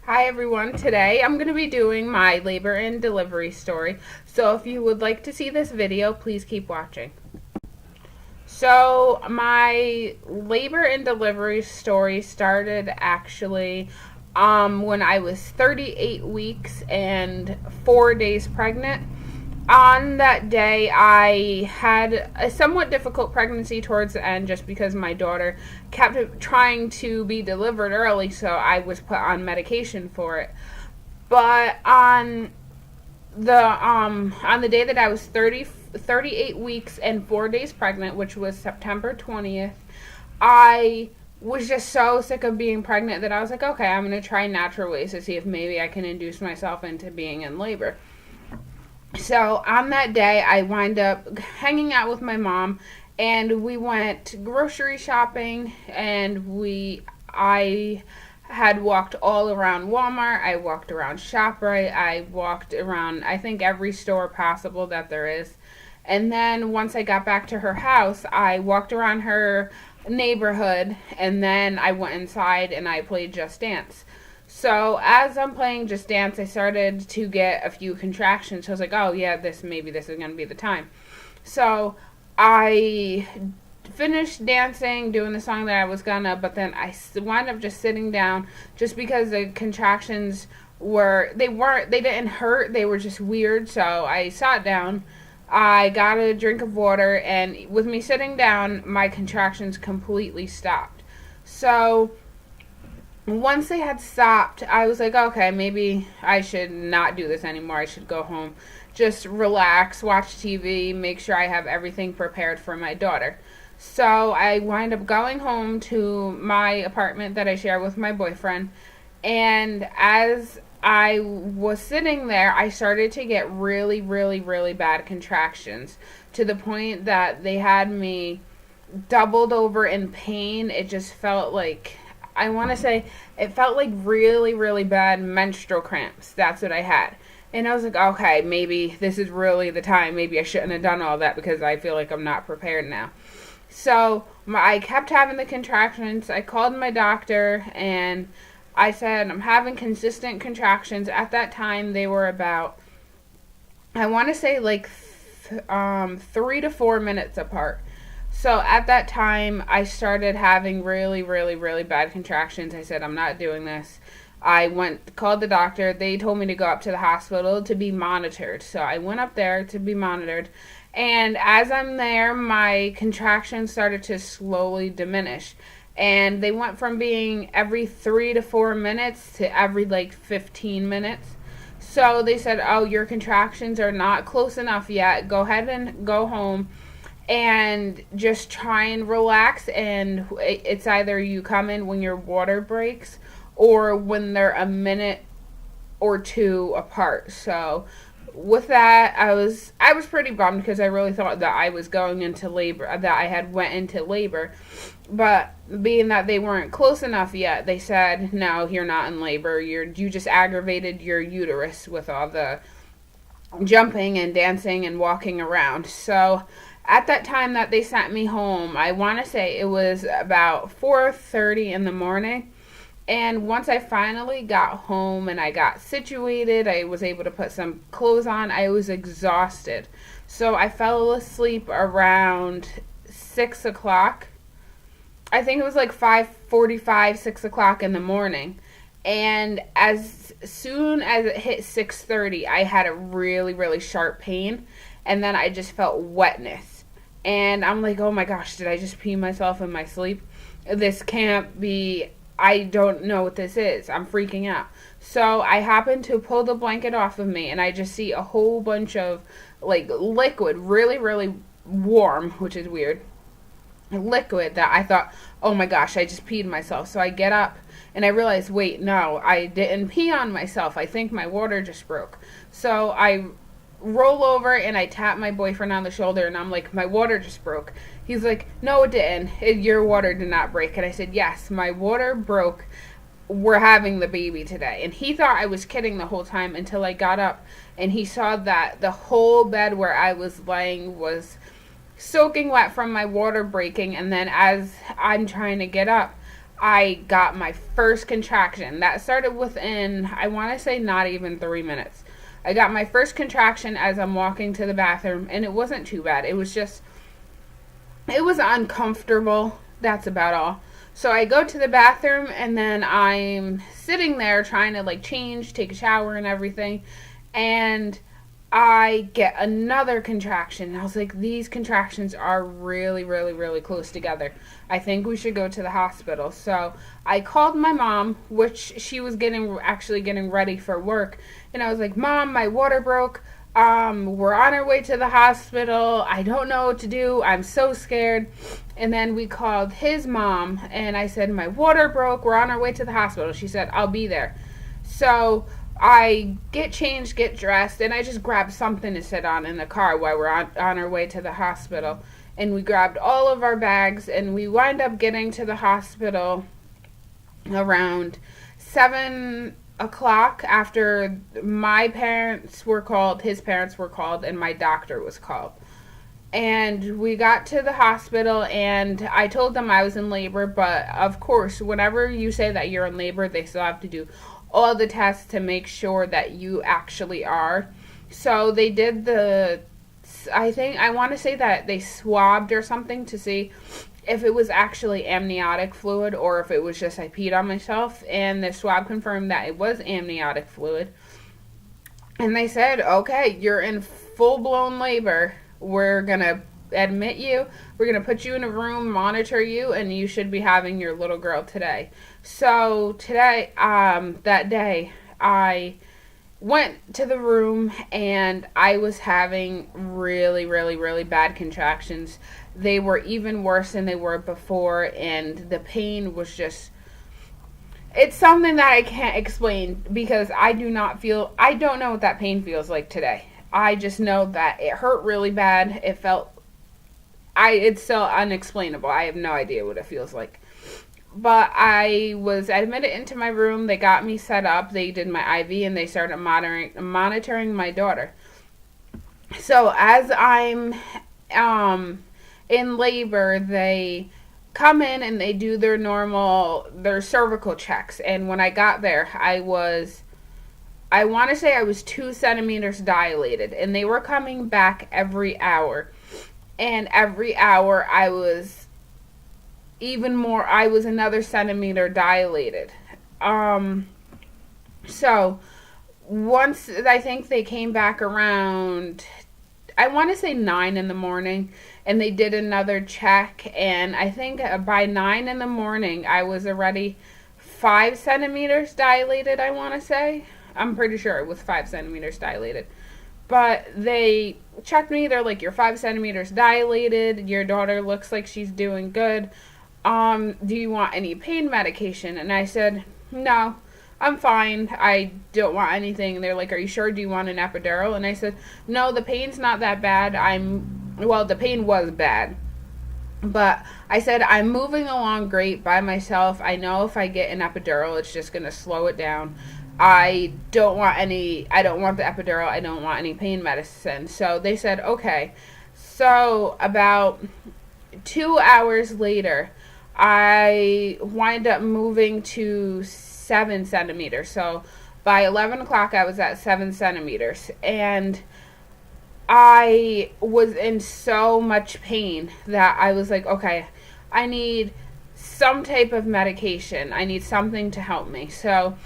Hi everyone, today I'm going to be doing my labor and delivery story, so if you would like to see this video, please keep watching. So my labor and delivery story started actually when I was 38 weeks and 4 days pregnant. On that day, I had a somewhat difficult pregnancy towards the end just because my daughter kept trying to be delivered early, so I was put on medication for it. But on the day that I was 38 weeks and 4 days pregnant, which was September 20th, I was just so sick of being pregnant that I was like, okay, I'm going to try natural ways to see if maybe I can induce myself into being in labor. So on that day, I wind up hanging out with my mom, and we went grocery shopping, and I had walked all around Walmart. I walked around ShopRite. I walked around, I think, every store possible that there is. And then once I got back to her house, I walked around her neighborhood, and then I went inside and I played Just Dance. So as I'm playing Just Dance, I started to get a few contractions. So I was like, oh yeah, maybe this is going to be the time. So I finished dancing, doing the song that I was gonna, but then I wound up just sitting down just because the contractions they didn't hurt, they were just weird. So I sat down, I got a drink of water, and with me sitting down, my contractions completely stopped. So once they had stopped, I was like, okay, maybe I should not do this anymore. I should go home, just relax, watch TV, make sure I have everything prepared for my daughter. So I wind up going home to my apartment that I share with my boyfriend. And as I was sitting there, I started to get really, really, really bad contractions to the point that they had me doubled over in pain. It just felt like, I want to say, it felt like really, really bad menstrual cramps. That's what I had. And I was like, okay, maybe this is really the time. Maybe I shouldn't have done all that because I feel like I'm not prepared now. So I kept having the contractions. I called my doctor and I said, I'm having consistent contractions. At that time, they were about, I want to say, like 3 to 4 minutes apart. So at that time, I started having really, really, really bad contractions. I said, I'm not doing this. Called the doctor. They told me to go up to the hospital to be monitored. So I went up there to be monitored. And as I'm there, my contractions started to slowly diminish. And they went from being every 3 to 4 minutes to every 15 minutes. So they said, oh, your contractions are not close enough yet. Go ahead and go home and just try and relax. And it's either you come in when your water breaks or when they're a minute or two apart. So with that, I was pretty bummed because I really thought that I was going into labor, that I had went into labor. But being that they weren't close enough yet, they said, no, you're not in labor. You just aggravated your uterus with all the jumping and dancing and walking around. So at that time that they sent me home, I want to say it was about 4:30 in the morning. And once I finally got home and I got situated, I was able to put some clothes on. I was exhausted. So I fell asleep around 6 o'clock. I think it was like 5:45, 6 o'clock in the morning. And as soon as it hit 6:30, I had a really, really sharp pain. And then I just felt wetness. And I'm like, oh my gosh, did I just pee myself in my sleep? This can't be, I don't know what this is. I'm freaking out. So I happen to pull the blanket off of me and I just see a whole bunch of liquid, really, really warm, which is weird, liquid that I thought, oh my gosh, I just peed myself. So I get up and I realize, wait, no, I didn't pee on myself. I think my water just broke. So I roll over and I tap my boyfriend on the shoulder and I'm like, my water just broke. He's like, no, it didn't. Your water did not break. And I said, yes, my water broke. We're having the baby today. And he thought I was kidding the whole time until I got up and he saw that the whole bed where I was laying was soaking wet from my water breaking. And then as I'm trying to get up, I got my first contraction. That started within, I want to say, not even 3 minutes. I got my first contraction as I'm walking to the bathroom, and it wasn't too bad. It was uncomfortable. That's about all. So I go to the bathroom, and then I'm sitting there trying to like change, take a shower and everything, and I get another contraction. I was like, these contractions are really, really, really close together. I think we should go to the hospital. So I called my mom, which she was actually getting ready for work. And I was like, Mom, my water broke. We're on our way to the hospital. I don't know what to do. I'm so scared. And then we called his mom, and I said, my water broke. We're on our way to the hospital. She said, I'll be there. So I get changed, get dressed, and I just grabbed something to sit on in the car while we're on our way to the hospital. And we grabbed all of our bags, and we wind up getting to the hospital around 7 o'clock after my parents were called, his parents were called, and my doctor was called. And we got to the hospital, and I told them I was in labor, but of course, whenever you say that you're in labor, they still have to do all the tests to make sure that you actually are. So they did I want to say that they swabbed or something to see if it was actually amniotic fluid or if it was just I peed on myself. And the swab confirmed that it was amniotic fluid. And they said, okay, you're in full-blown labor. We're going to admit you. We're going to put you in a room, monitor you, and you should be having your little girl today. So today, that day, I went to the room, and I was having really, really, really bad contractions. They were even worse than they were before, and the pain was just, it's something that I can't explain because I don't know what that pain feels like today. I just know that it hurt really bad. It's so unexplainable. I have no idea what it feels like. But I was admitted into my room. They got me set up. They did my IV, and they started monitoring my daughter. So as I'm in labor, they come in and they do their cervical checks. And when I got there, I want to say I was 2 centimeters dilated. And they were coming back every hour. And every hour I was another centimeter dilated. So once, I think they came back around, I want to say 9 in the morning, and they did another check, and I think by 9 in the morning I was already 5 centimeters dilated, I want to say. I'm pretty sure it was 5 centimeters dilated. But they checked me. They're like, you're 5 centimeters dilated. Your daughter looks like she's doing good. Do you want any pain medication? And I said, no, I'm fine. I don't want anything. And they're like, are you sure? Do you want an epidural? And I said, no, the pain's not that bad. The pain was bad. But I said, I'm moving along great by myself. I know if I get an epidural, it's just going to slow it down. I don't want the epidural. I don't want any pain medicine. So they said, okay. So about 2 hours later, I wind up moving to 7 centimeters. So by 11 o'clock, I was at 7 centimeters. And I was in so much pain that I was like, okay, I need some type of medication. I need something to help me. So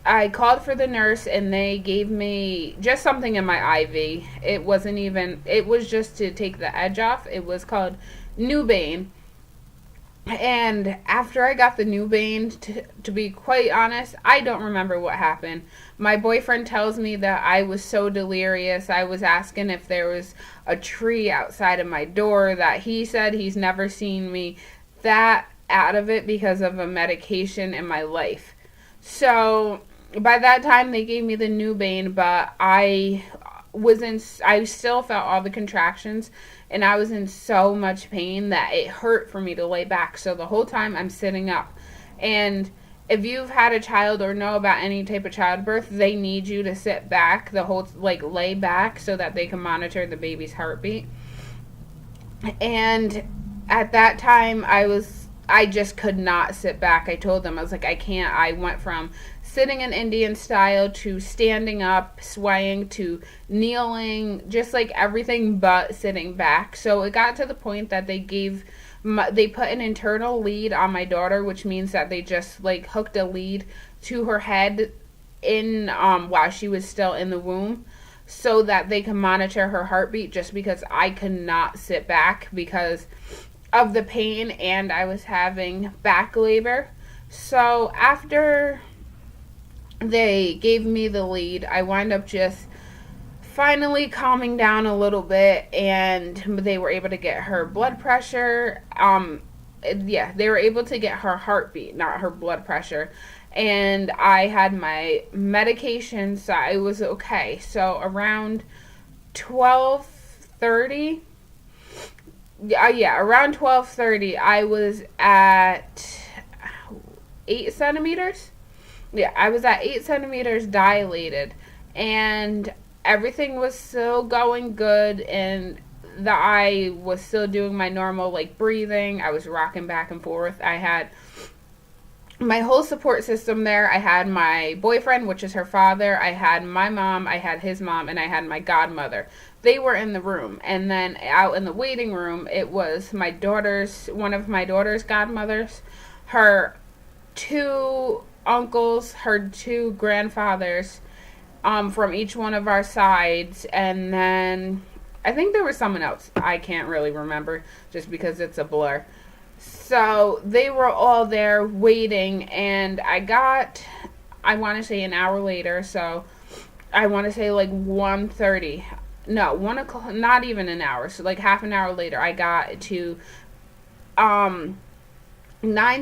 I called for the nurse, and they gave me just something in my IV. It was just to take the edge off. It was called Numben. And after I got the Numben, to be quite honest, I don't remember what happened. My boyfriend tells me that I was so delirious. I was asking if there was a tree outside of my door, that he said he's never seen me that out of it because of a medication in my life. So by that time, they gave me the Numben, but I still felt all the contractions, and I was in so much pain that it hurt for me to lay back. So the whole time I'm sitting up. And if you've had a child or know about any type of childbirth, they need you to sit back, lay back, so that they can monitor the baby's heartbeat. And at that time, I was I just could not sit back. I told them, I was like, I can't. I went from sitting in Indian style to standing up, swaying to kneeling, just like everything but sitting back. So it got to the point that they put an internal lead on my daughter, which means that they just like hooked a lead to her head in while she was still in the womb, so that they can monitor her heartbeat, just because I could not sit back because of the pain, and I was having back labor. So after they gave me the lead, I wound up just finally calming down a little bit, and they were able to get her blood pressure. They were able to get her heartbeat, not her blood pressure. And I had my medication, so it was okay. So around 12:30, around 12:30, I was at 8 centimeters. Yeah, I was at 8 centimeters dilated, and everything was still going good, and I was still doing my normal like breathing. I was rocking back and forth. I had my whole support system there. I had my boyfriend, which is her father. I had my mom, I had his mom, and I had my godmother. They were in the room. And then out in the waiting room, it was one of my daughter's godmothers, her 2 uncles, her 2 grandfathers, from each one of our sides. And then I think there was someone else. I can't really remember just because it's a blur. So they were all there waiting, and I want to say an hour later, so I want to say like 1:30. No, 1 o'clock, not even an hour, so like half an hour later, I got to 9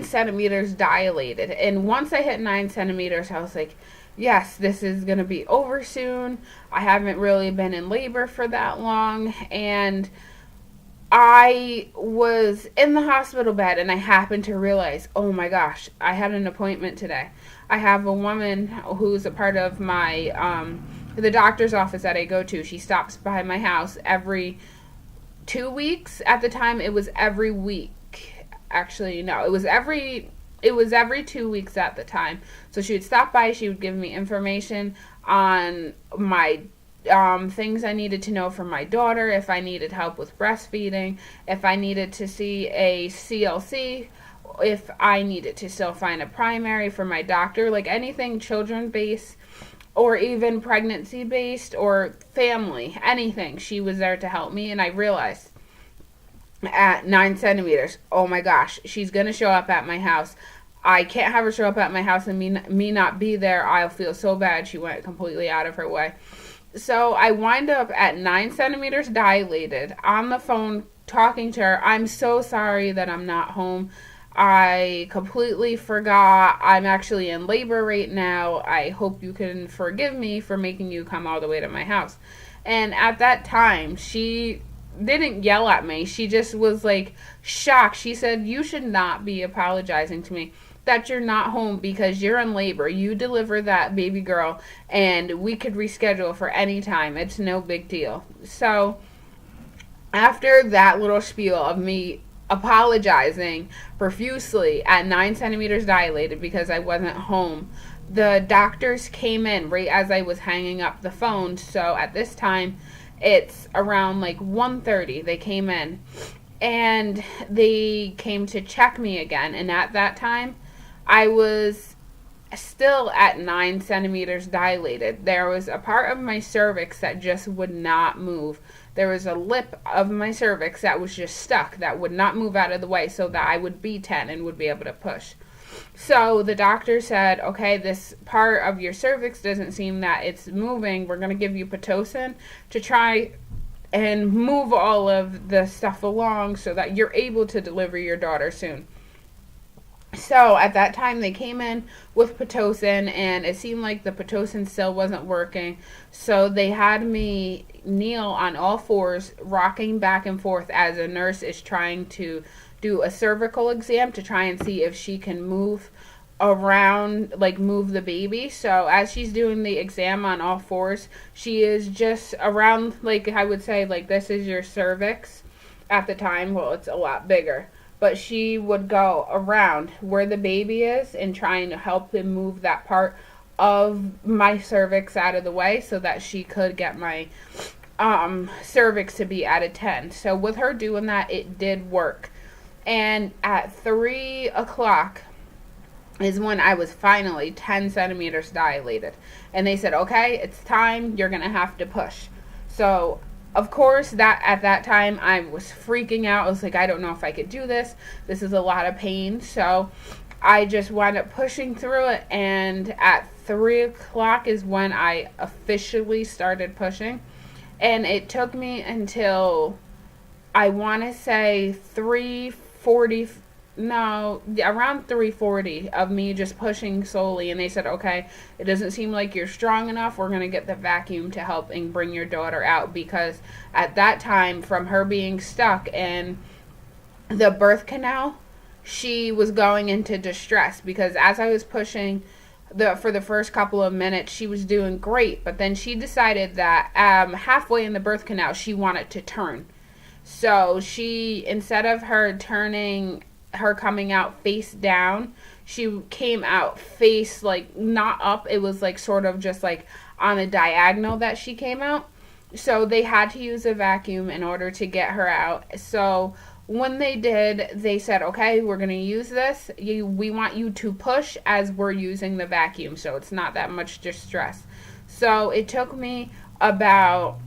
centimeters dilated. And once I hit 9 centimeters, I was like, yes, this is going to be over soon. I haven't really been in labor for that long, and I was in the hospital bed, and I happened to realize, oh my gosh, I had an appointment today. I have a woman who's a part of my, the doctor's office that I go to. She stops by my house every 2 weeks. At the time, it was every week. Actually, no, it was every 2 weeks at the time. So she would stop by, she would give me information on my things I needed to know from my daughter, if I needed help with breastfeeding, if I needed to see a CLC, if I needed to still find a primary for my doctor, like anything children based or even pregnancy based or family, anything. She was there to help me, and I realized at 9 centimeters, oh my gosh, she's going to show up at my house. I can't have her show up at my house and me not be there. I'll feel so bad. She went completely out of her way. So I wind up at 9 centimeters dilated on the phone talking to her. I'm so sorry that I'm not home. I completely forgot. I'm actually in labor right now. I hope you can forgive me for making you come all the way to my house. And at that time, she didn't yell at me. She just was like shocked. She said, you should not be apologizing to me that you're not home because you're in labor. You deliver that baby girl, and we could reschedule for any time. It's no big deal. So after that little spiel of me apologizing profusely at 9 centimeters dilated because I wasn't home, the doctors came in right as I was hanging up the phone. So at this time, it's around like 1:30. They came in, and they came to check me again. And at that time, I was still at 9 centimeters dilated. There was a part of my cervix that just would not move. There was a lip of my cervix that was just stuck, that would not move out of the way, so that I would be 10 and would be able to push. So the doctor said, okay, this part of your cervix doesn't seem that it's moving. We're going to give you Pitocin to try and move all of the stuff along so that you're able to deliver your daughter soon. So at that time, they came in with Pitocin, and it seemed like the Pitocin still wasn't working. So they had me kneel on all fours, rocking back and forth as a nurse is trying to do a cervical exam to try and see if she can move around, like move the baby. So as she's doing the exam on all fours, she is just around, like I would say, like this is your cervix at the time. Well, it's a lot bigger. but she would go around where the baby is and trying to help him move that part of my cervix out of the way so that she could get my cervix to be at a 10. So with her doing that, it did work. And at 3 o'clock is when I was finally 10 centimeters dilated. And they said, okay, it's time, you're going to have to push. So, of course, that at that time, I was freaking out. I was like, I don't know if I could do this. This is a lot of pain. So, I just wound up pushing through it. And at 3 o'clock is when I officially started pushing. And it took me until, I want to say, 3:40, no, around 3:40 of me just pushing solely. And they said, okay, it doesn't seem like you're strong enough. We're going to get the vacuum to help and bring your daughter out. Because at that time, from her being stuck in the birth canal, she was going into distress. Because as I was pushing for the first couple of minutes, she was doing great. But then she decided that halfway in the birth canal, she wanted to turn. So she, instead of her coming out face down, she came out face, like, not up. It was like sort of just like on a diagonal that she came out. So they had to use a vacuum in order to get her out. So when they did, they said, okay, we're going to use this. We want you to push as we're using the vacuum, so it's not that much distress. So it took me about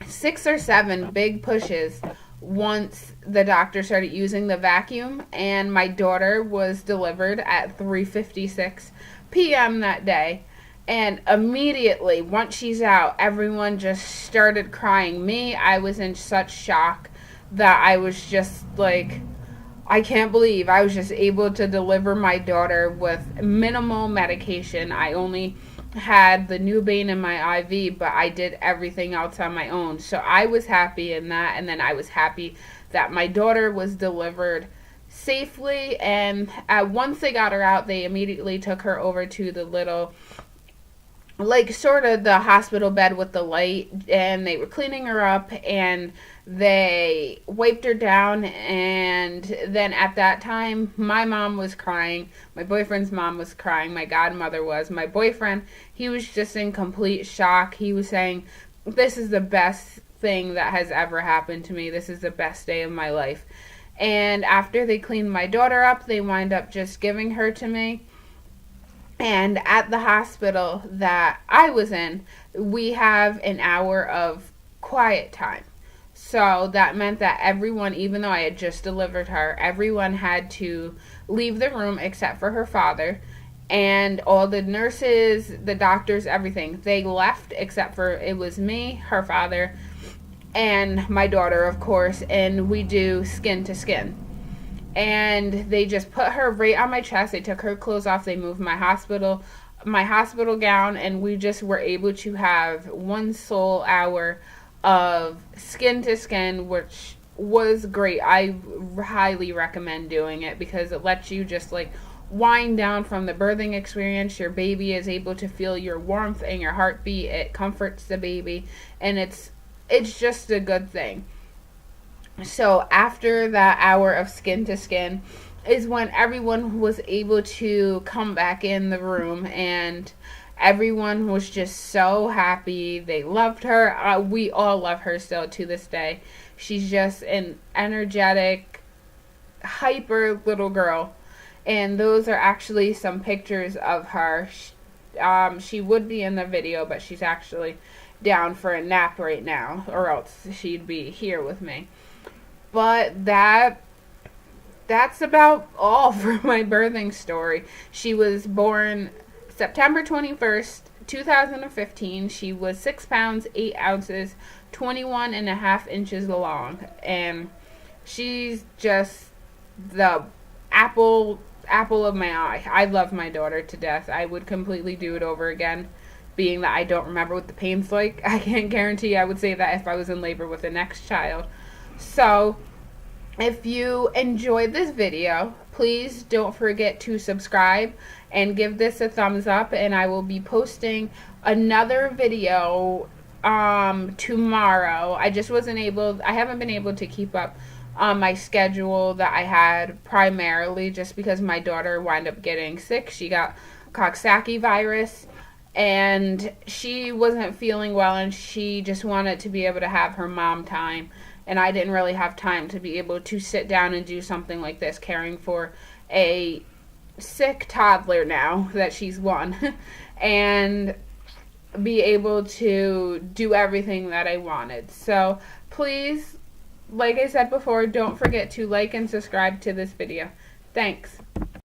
6 or 7 big pushes once the doctor started using the vacuum, and my daughter was delivered at 3:56 p.m. that day. And immediately, once she's out, everyone just started crying. I was in such shock that I was just like, I can't believe I was just able to deliver my daughter with minimal medication. I only had the Numben in my IV, but I did everything else on my own. So I was happy in that, and then I was happy that my daughter was delivered safely. And once they got her out, they immediately took her over to the little, like, sort of the hospital bed with the light, and they were cleaning her up, and they wiped her down. And then at that time, my mom was crying, my boyfriend's mom was crying, my godmother was. My boyfriend, he was just in complete shock. He was saying, this is the best thing that has ever happened to me. This is the best day of my life. And after they cleaned my daughter up, they wind up just giving her to me. And at the hospital that I was in, we have an hour of quiet time. So that meant that everyone, even though I had just delivered her, everyone had to leave the room except for her father. And all the nurses, the doctors, everything, they left except for it was me, her father, and my daughter, of course. And we do skin to skin. And they just put her right on my chest. They took her clothes off. They moved my hospital gown, and we just were able to have one sole hour of skin to skin, which was great. I highly recommend doing it because it lets you just like wind down from the birthing experience. Your baby is able to feel your warmth and your heartbeat. It comforts the baby, and it's just a good thing. So after that hour of skin to skin is when everyone was able to come back in the room, and everyone was just so happy. They loved her. We all love her still to this day. She's just an energetic, hyper little girl. And those are actually some pictures of her. She would be in the video, but she's actually down for a nap right now, or else she'd be here with me. But that's about all for my birthing story. She was born September 21st, 2015. She was 6 pounds, 8 ounces, 21 and a half inches long. And she's just the apple of my eye. I love my daughter to death. I would completely do it over again, being that I don't remember what the pain's like. I can't guarantee I would say that if I was in labor with the next child. So, if you enjoyed this video, please don't forget to subscribe and give this a thumbs up, and I will be posting another video tomorrow. I haven't been able to keep up on my schedule that I had, primarily just because my daughter wound up getting sick. She got Coxsackie virus, and she wasn't feeling well, and she just wanted to be able to have her mom time. And I didn't really have time to be able to sit down and do something like this, caring for a sick toddler now that she's one, and be able to do everything that I wanted. So please, like I said before, don't forget to like and subscribe to this video. Thanks.